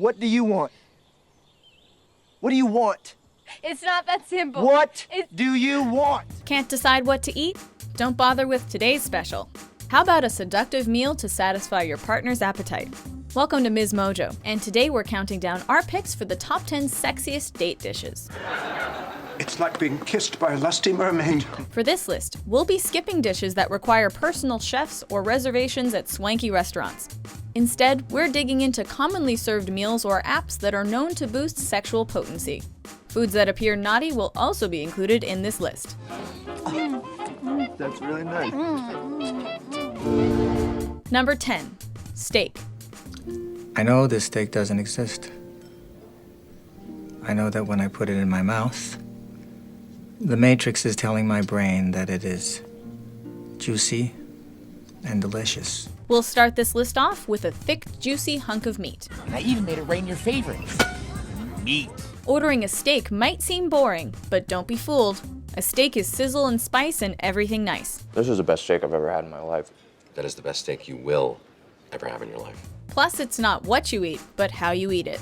What do you want? What do you want? It's not that simple. What do you want? Can't decide what to eat? Don't bother with today's special. How about a seductive meal to satisfy your partner's appetite? Welcome to MsMojo, and today we're counting down our picks for the top 10 sexiest date dishes. It's like being kissed by a lusty mermaid. For this list, we'll be skipping dishes that require personal chefs or reservations at swanky restaurants. Instead, we're digging into commonly served meals or apps that are known to boost sexual potency. Foods that appear naughty will also be included in this list. That's really nice. Number 10. Steak. I know this steak doesn't exist. I know that when I put it in my mouth, the Matrix is telling my brain that it is juicy and delicious. We'll start this list off with a thick, juicy hunk of meat. And I even made it rain your favorites. Meat. Ordering a steak might seem boring, but don't be fooled. A steak is sizzle and spice and everything nice. This is the best steak I've ever had in my life. That is the best steak you will ever have in your life. Plus, it's not what you eat, but how you eat it.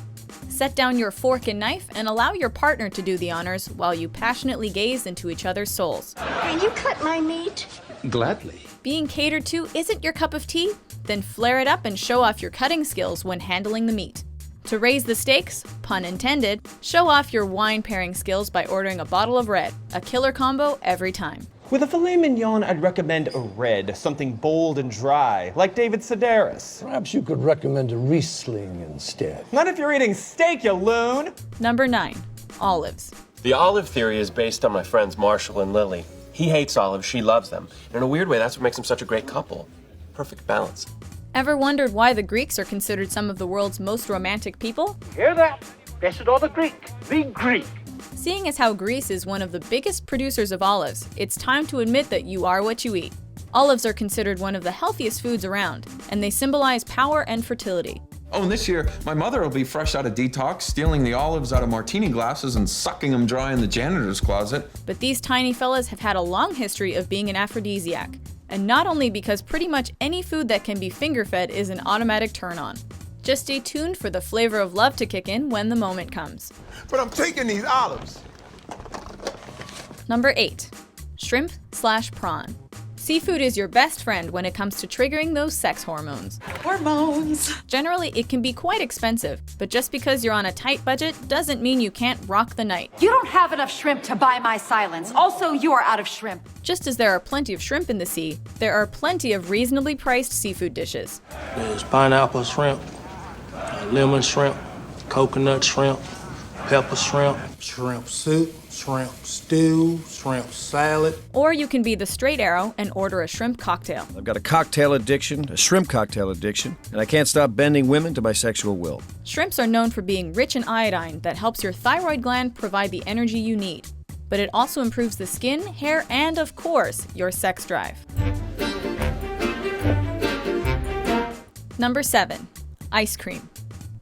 Set down your fork and knife and allow your partner to do the honors while you passionately gaze into each other's souls. Can you cut my meat? Gladly. Being catered to isn't your cup of tea? Then flare it up and show off your cutting skills when handling the meat. To raise the stakes, pun intended, show off your wine pairing skills by ordering a bottle of red, a killer combo every time. With a filet mignon, I'd recommend a red, something bold and dry, like David Sedaris. Perhaps you could recommend a Riesling instead. Not if you're eating steak, you loon! Number 9. Olives. The olive theory is based on my friends Marshall and Lily. He hates olives, she loves them. And in a weird way, that's what makes them such a great couple. Perfect balance. Ever wondered why the Greeks are considered some of the world's most romantic people? Hear that? Best of all the Greek. The Greek. Seeing as how Greece is one of the biggest producers of olives, it's time to admit that you are what you eat. Olives are considered one of the healthiest foods around, and they symbolize power and fertility. Oh, and this year, my mother will be fresh out of detox, stealing the olives out of martini glasses and sucking them dry in the janitor's closet. But these tiny fellas have had a long history of being an aphrodisiac. And not only because pretty much any food that can be finger-fed is an automatic turn-on. Just stay tuned for the flavor of love to kick in when the moment comes. But I'm taking these olives. Number 8. Shrimp/prawn. Seafood is your best friend when it comes to triggering those sex hormones. Hormones! Generally, it can be quite expensive, but just because you're on a tight budget doesn't mean you can't rock the night. You don't have enough shrimp to buy my silence. Also, you are out of shrimp. Just as there are plenty of shrimp in the sea, there are plenty of reasonably priced seafood dishes. There's pineapple shrimp, lemon shrimp, coconut shrimp, pepper shrimp, shrimp soup, shrimp stew, shrimp salad. Or you can be the straight arrow and order a shrimp cocktail. I've got a cocktail addiction, a shrimp cocktail addiction, and I can't stop bending women to my sexual will. Shrimps are known for being rich in iodine that helps your thyroid gland provide the energy you need. But it also improves the skin, hair, and of course, your sex drive. Number 7. Ice cream.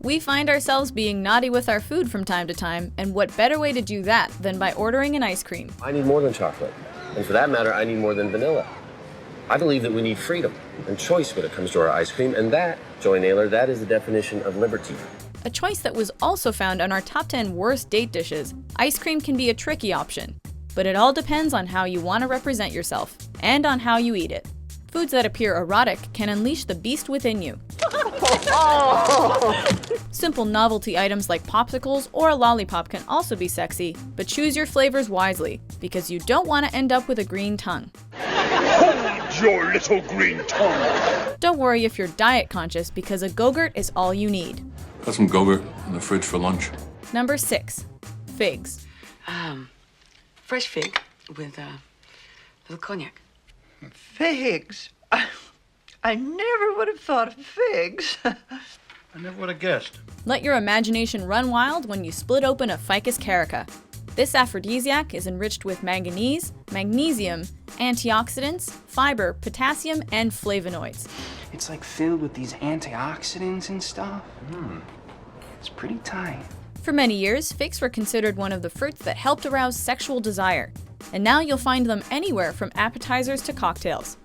We find ourselves being naughty with our food from time to time, and what better way to do that than by ordering an ice cream? I need more than chocolate. And for that matter, I need more than vanilla. I believe that we need freedom and choice when it comes to our ice cream, and that, Joy Naylor, that is the definition of liberty. A choice that was also found on our top 10 worst date dishes, ice cream can be a tricky option. But it all depends on how you want to represent yourself, and on how you eat it. Foods that appear erotic can unleash the beast within you. Simple novelty items like popsicles or a lollipop can also be sexy, but choose your flavors wisely, because you don't want to end up with a green tongue. Hold your little green tongue! Don't worry if you're diet conscious, because a Go-Gurt is all you need. Got some Go-Gurt in the fridge for lunch. Number 6. Figs. Fresh fig with a little cognac. Figs? I never would have thought of figs. I never would have guessed. Let your imagination run wild when you split open a Ficus carica. This aphrodisiac is enriched with manganese, magnesium, antioxidants, fiber, potassium, and flavonoids. It's like filled with these antioxidants and stuff. It's pretty tight. For many years, figs were considered one of the fruits that helped arouse sexual desire. And now you'll find them anywhere from appetizers to cocktails.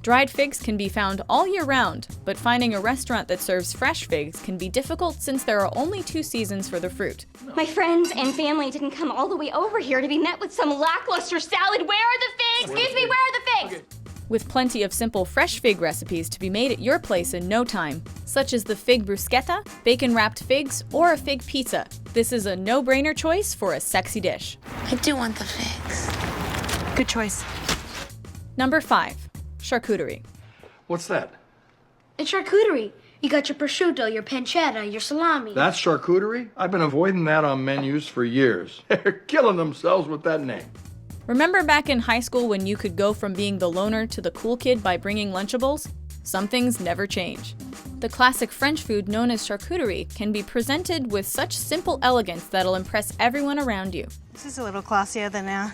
Dried figs can be found all year round, but finding a restaurant that serves fresh figs can be difficult since there are only 2 seasons for the fruit. My friends and family didn't come all the way over here to be met with some lackluster salad. Where are the figs? Excuse me, where are the figs? With plenty of simple fresh fig recipes to be made at your place in no time, such as the fig bruschetta, bacon-wrapped figs, or a fig pizza. This is a no-brainer choice for a sexy dish. I do want the figs. Good choice. Number 5. Charcuterie. What's that? It's charcuterie. You got your prosciutto, your pancetta, your salami. That's charcuterie? I've been avoiding that on menus for years. They're killing themselves with that name. Remember back in high school when you could go from being the loner to the cool kid by bringing Lunchables? Some things never change. The classic French food known as charcuterie can be presented with such simple elegance that'll impress everyone around you. This is a little classier than our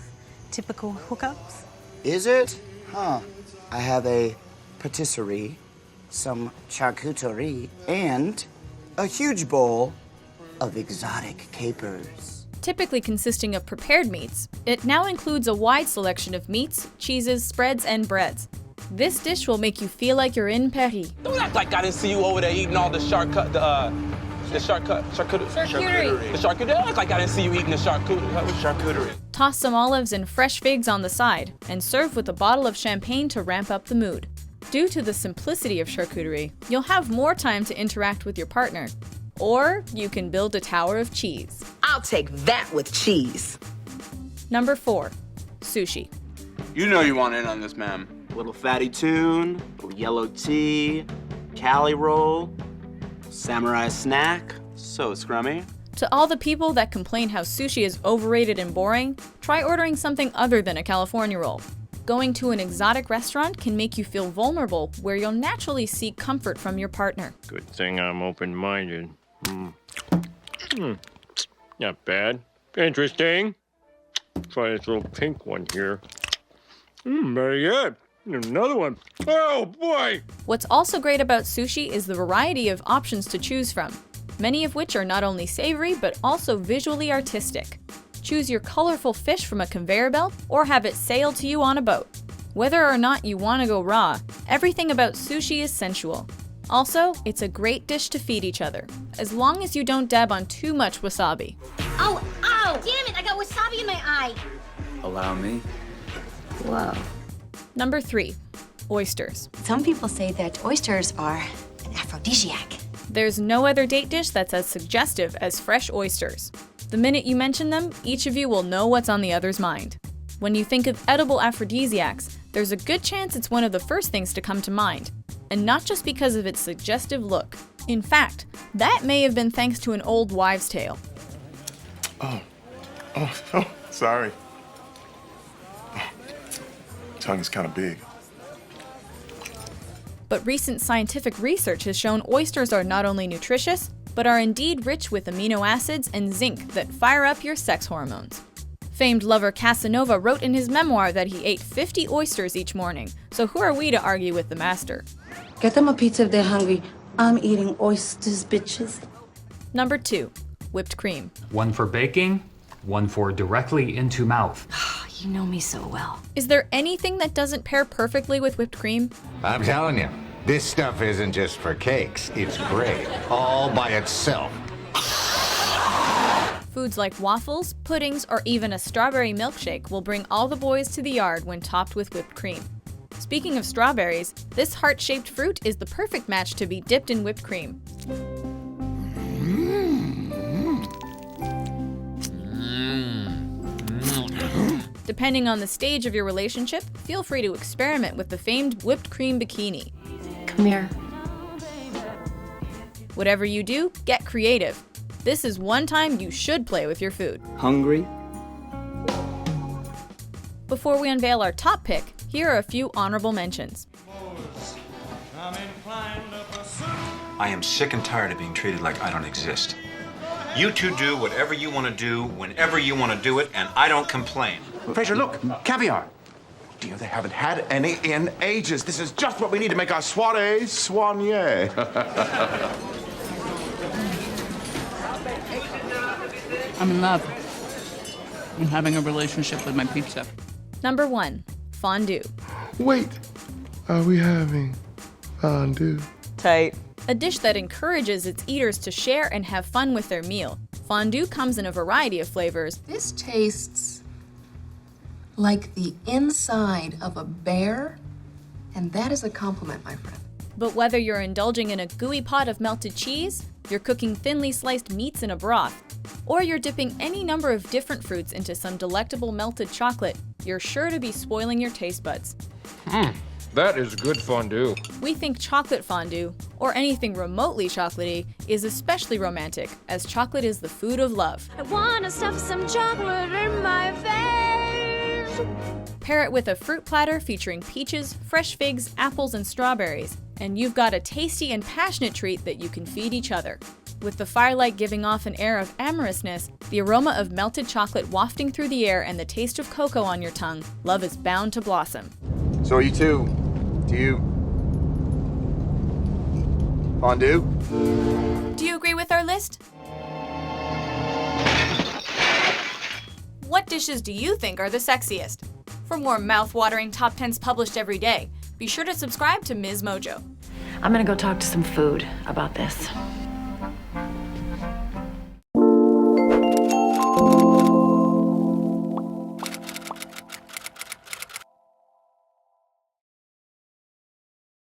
typical hookups. Is it? Huh. I have a patisserie, some charcuterie, and a huge bowl of exotic capers. Typically consisting of prepared meats, it now includes a wide selection of meats, cheeses, spreads, and breads. This dish will make you feel like you're in Paris. Don't act like I didn't see you over there eating all the charcuterie. Don't act like I didn't see you eating the charcuterie. Toss some olives and fresh figs on the side, and serve with a bottle of champagne to ramp up the mood. Due to the simplicity of charcuterie, you'll have more time to interact with your partner. Or you can build a tower of cheese. I'll take that with cheese. Number 4. Sushi. You know you want in on this, ma'am. Little fatty tune, little yellow tea, Cali roll, samurai snack, so scrummy. To all the people that complain how sushi is overrated and boring, try ordering something other than a California roll. Going to an exotic restaurant can make you feel vulnerable, where you'll naturally seek comfort from your partner. Good thing I'm open-minded. Not bad. Interesting. Try this little pink one here. Very good. Another one. Oh, boy! What's also great about sushi is the variety of options to choose from, many of which are not only savory, but also visually artistic. Choose your colorful fish from a conveyor belt, or have it sailed to you on a boat. Whether or not you want to go raw, everything about sushi is sensual. Also, it's a great dish to feed each other, as long as you don't dab on too much wasabi. Oh, ow! Damn it, I got wasabi in my eye. Allow me. Whoa. Number 3. Oysters. Some people say that oysters are an aphrodisiac. There's no other date dish that's as suggestive as fresh oysters. The minute you mention them, each of you will know what's on the other's mind. When you think of edible aphrodisiacs, there's a good chance it's one of the first things to come to mind. And not just because of its suggestive look. In fact, that may have been thanks to an old wives' tale. Oh, sorry. Tongue is kind of big. But recent scientific research has shown oysters are not only nutritious, but are indeed rich with amino acids and zinc that fire up your sex hormones. Famed lover Casanova wrote in his memoir that he ate 50 oysters each morning, so who are we to argue with the master? Get them a pizza if they're hungry. I'm eating oysters, bitches. Number 2. Whipped cream. One for baking, one for directly into mouth. You know me so well. Is there anything that doesn't pair perfectly with whipped cream? I'm telling you, this stuff isn't just for cakes. It's great, all by itself. Foods like waffles, puddings, or even a strawberry milkshake will bring all the boys to the yard when topped with whipped cream. Speaking of strawberries, this heart-shaped fruit is the perfect match to be dipped in whipped cream. Depending on the stage of your relationship, feel free to experiment with the famed whipped cream bikini. Come here. Whatever you do, get creative. This is one time you should play with your food. Hungry? Before we unveil our top pick, here are a few honorable mentions. I am sick and tired of being treated like I don't exist. You two do whatever you want to do, whenever you want to do it, and I don't complain. Fraser, look, caviar. Dear, they haven't had any in ages. This is just what we need to make our soiree soigné. I'm in love. I'm having a relationship with my pizza. Number 1. Fondue. Wait, Are we having fondue? Tight. A dish that encourages its eaters to share and have fun with their meal. Fondue comes in a variety of flavors. This tastes like the inside of a bear, and that is a compliment, my friend. But whether you're indulging in a gooey pot of melted cheese, you're cooking thinly sliced meats in a broth, or you're dipping any number of different fruits into some delectable melted chocolate, you're sure to be spoiling your taste buds. That is good fondue. We think chocolate fondue, or anything remotely chocolatey, is especially romantic, as chocolate is the food of love. I wanna stuff some chocolate in my face. Pair it with a fruit platter featuring peaches, fresh figs, apples, and strawberries, and you've got a tasty and passionate treat that you can feed each other. With the firelight giving off an air of amorousness, the aroma of melted chocolate wafting through the air, and the taste of cocoa on your tongue, love is bound to blossom. So are you two? Do you fondue? Do you agree with our list? What dishes do you think are the sexiest? For more mouth-watering top 10s published every day, be sure to subscribe to MsMojo. I'm gonna go talk to some food about this.